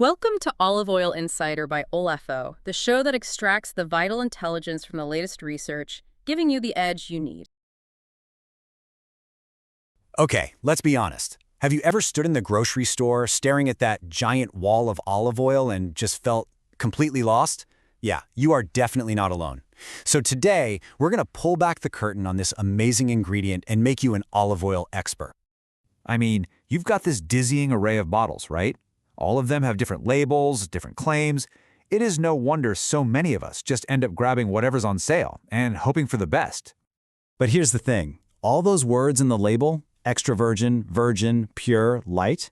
Welcome to Olive Oil Insider by Olafo, the show that extracts the vital intelligence from the latest research, giving you the edge you need. Okay, let's be honest. Have you ever stood in the grocery store staring at that giant wall of olive oil and just felt completely lost? Yeah, you are definitely not alone. So today, we're going to pull back the curtain on this amazing ingredient and make you an olive oil expert. I mean, you've got this dizzying array of bottles, right? All of them have different labels, different claims. It is no wonder so many of us just end up grabbing whatever's on sale and hoping for the best. But here's the thing. All those words in the label, extra virgin, virgin, pure, light,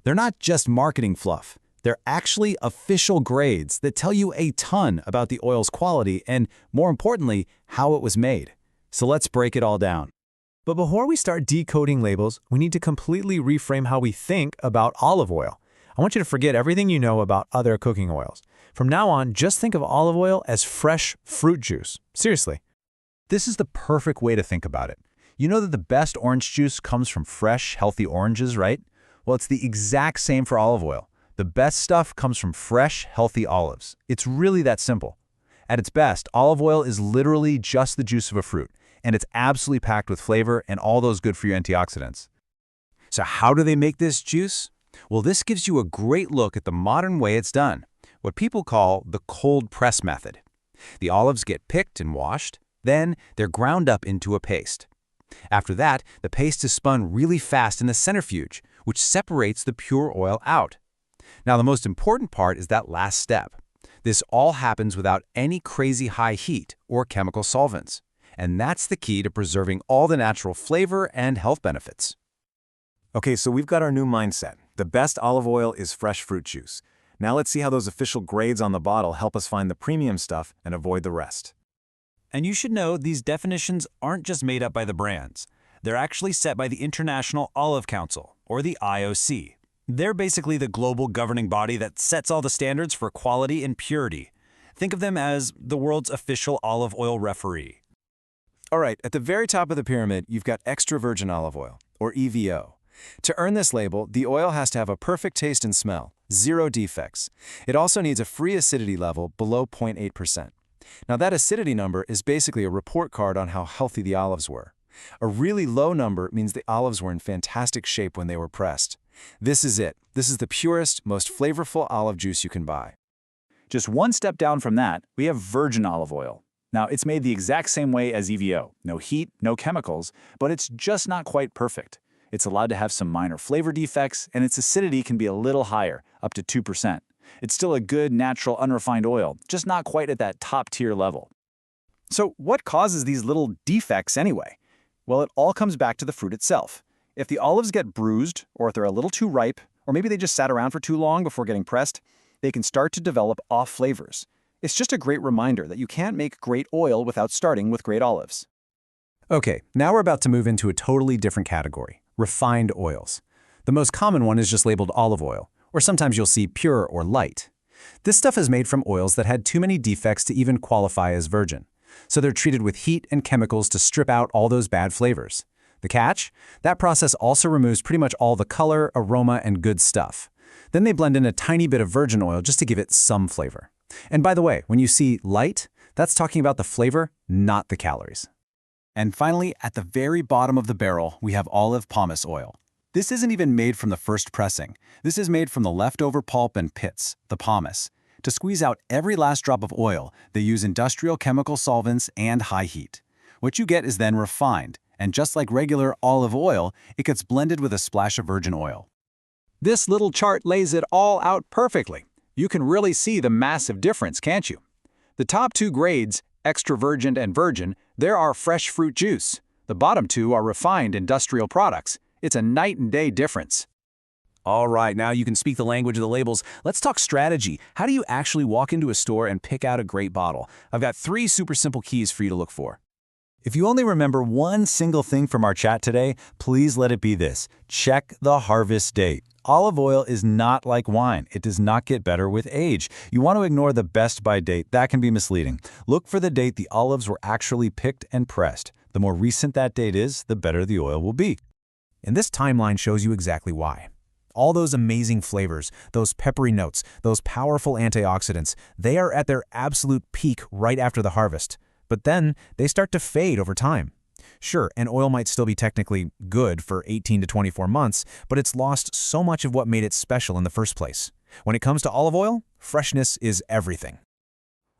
they're not just marketing fluff. They're actually official grades that tell you a ton about the oil's quality and, more importantly, how it was made. So let's break it all down. But before we start decoding labels, we need to completely reframe how we think about olive oil. I want you to forget everything you know about other cooking oils. From now on, just think of olive oil as fresh fruit juice. Seriously. This is the perfect way to think about it. You know that the best orange juice comes from fresh, healthy oranges, right? Well, it's the exact same for olive oil. The best stuff comes from fresh, healthy olives. It's really that simple. At its best, olive oil is literally just the juice of a fruit, and it's absolutely packed with flavor and all those good-for-you antioxidants. So how do they make this juice? Well, this gives you a great look at the modern way it's done, what people call the cold press method. The olives get picked and washed, then they're ground up into a paste. After that, the paste is spun really fast in a centrifuge, which separates the pure oil out. Now, the most important part is that last step. This all happens without any crazy high heat or chemical solvents, and that's the key to preserving all the natural flavor and health benefits. Okay, so we've got our new mindset. The best olive oil is fresh fruit juice. Now let's see how those official grades on the bottle help us find the premium stuff and avoid the rest. And you should know these definitions aren't just made up by the brands. They're actually set by the International Olive Council, or the IOC. They're basically the global governing body that sets all the standards for quality and purity. Think of them as the world's official olive oil referee. All right, at the very top of the pyramid, you've got extra virgin olive oil, or EVO. To earn this label, the oil has to have a perfect taste and smell, 0 defects. It also needs a free acidity level below 0.8%. Now that acidity number is basically a report card on how healthy the olives were. A really low number means the olives were in fantastic shape when they were pressed. This is it. This is the purest, most flavorful olive juice you can buy. Just one step down from that, we have virgin olive oil. Now, it's made the exact same way as EVO. No heat, no chemicals, but it's just not quite perfect. It's allowed to have some minor flavor defects, and its acidity can be a little higher, up to 2%. It's still a good, natural, unrefined oil, just not quite at that top-tier level. So what causes these little defects anyway? Well, it all comes back to the fruit itself. If the olives get bruised, or if they're a little too ripe, or maybe they just sat around for too long before getting pressed, they can start to develop off flavors. It's just a great reminder that you can't make great oil without starting with great olives. Okay, now we're about to move into a totally different category. Refined oils. The most common one is just labeled olive oil, or sometimes you'll see pure or light. This stuff is made from oils that had too many defects to even qualify as virgin. So they're treated with heat and chemicals to strip out all those bad flavors. The catch? That process also removes pretty much all the color, aroma, and good stuff. Then they blend in a tiny bit of virgin oil just to give it some flavor. And by the way, when you see light, that's talking about the flavor, not the calories. And finally, at the very bottom of the barrel, we have olive pomace oil. This isn't even made from the first pressing. This is made from the leftover pulp and pits, the pomace. To squeeze out every last drop of oil, they use industrial chemical solvents and high heat. What you get is then refined, and just like regular olive oil, it gets blended with a splash of virgin oil. This little chart lays it all out perfectly. You can really see the massive difference, can't you? The top two grades, extra virgin and virgin, there are fresh fruit juice. The bottom two are refined industrial products. It's a night and day difference. All right, now you can speak the language of the labels. Let's talk strategy. How do you actually walk into a store and pick out a great bottle? I've got 3 super simple keys for you to look for. If you only remember one single thing from our chat today, please let it be this. Check the harvest date. Olive oil is not like wine. It does not get better with age. You want to ignore the best by date. That can be misleading. Look for the date the olives were actually picked and pressed. The more recent that date is, the better the oil will be. And this timeline shows you exactly why. All those amazing flavors, those peppery notes, those powerful antioxidants, they are at their absolute peak right after the harvest. But then they start to fade over time. Sure, an oil might still be technically good for 18 to 24 months, but it's lost so much of what made it special in the first place. When it comes to olive oil, freshness is everything.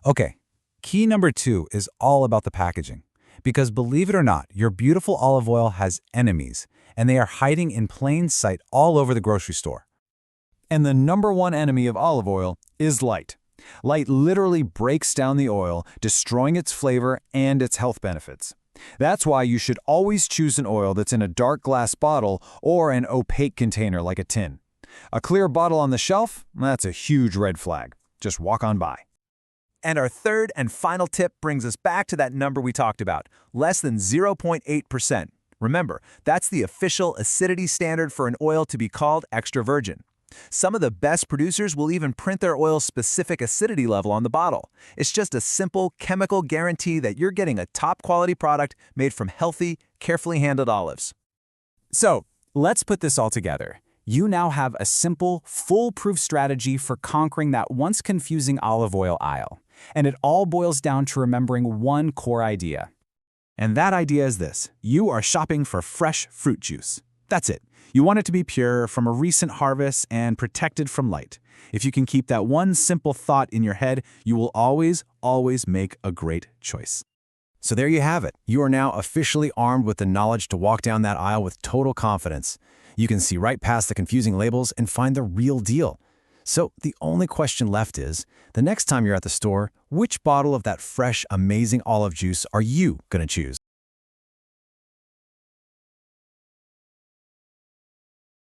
Okay, key number 2 is all about the packaging. Because believe it or not, your beautiful olive oil has enemies, and they are hiding in plain sight all over the grocery store. And the number one enemy of olive oil is light. Light literally breaks down the oil, destroying its flavor and its health benefits. That's why you should always choose an oil that's in a dark glass bottle or an opaque container like a tin. A clear bottle on the shelf, that's a huge red flag. Just walk on by. And our third and final tip brings us back to that number we talked about, less than 0.8%. Remember, that's the official acidity standard for an oil to be called extra virgin. Some of the best producers will even print their oil's specific acidity level on the bottle. It's just a simple chemical guarantee that you're getting a top-quality product made from healthy, carefully handled olives. So, let's put this all together. You now have a simple, foolproof strategy for conquering that once confusing olive oil aisle. And it all boils down to remembering one core idea. And that idea is this: you are shopping for fresh fruit juice. That's it. You want it to be pure, from a recent harvest, and protected from light. If you can keep that one simple thought in your head, you will always make a great choice. So there you have it. You are now officially armed with the knowledge to walk down that aisle with total confidence. You can see right past the confusing labels and find the real deal. So the only question left is, the next time you're at the store, which bottle of that fresh, amazing olive juice are you going to choose?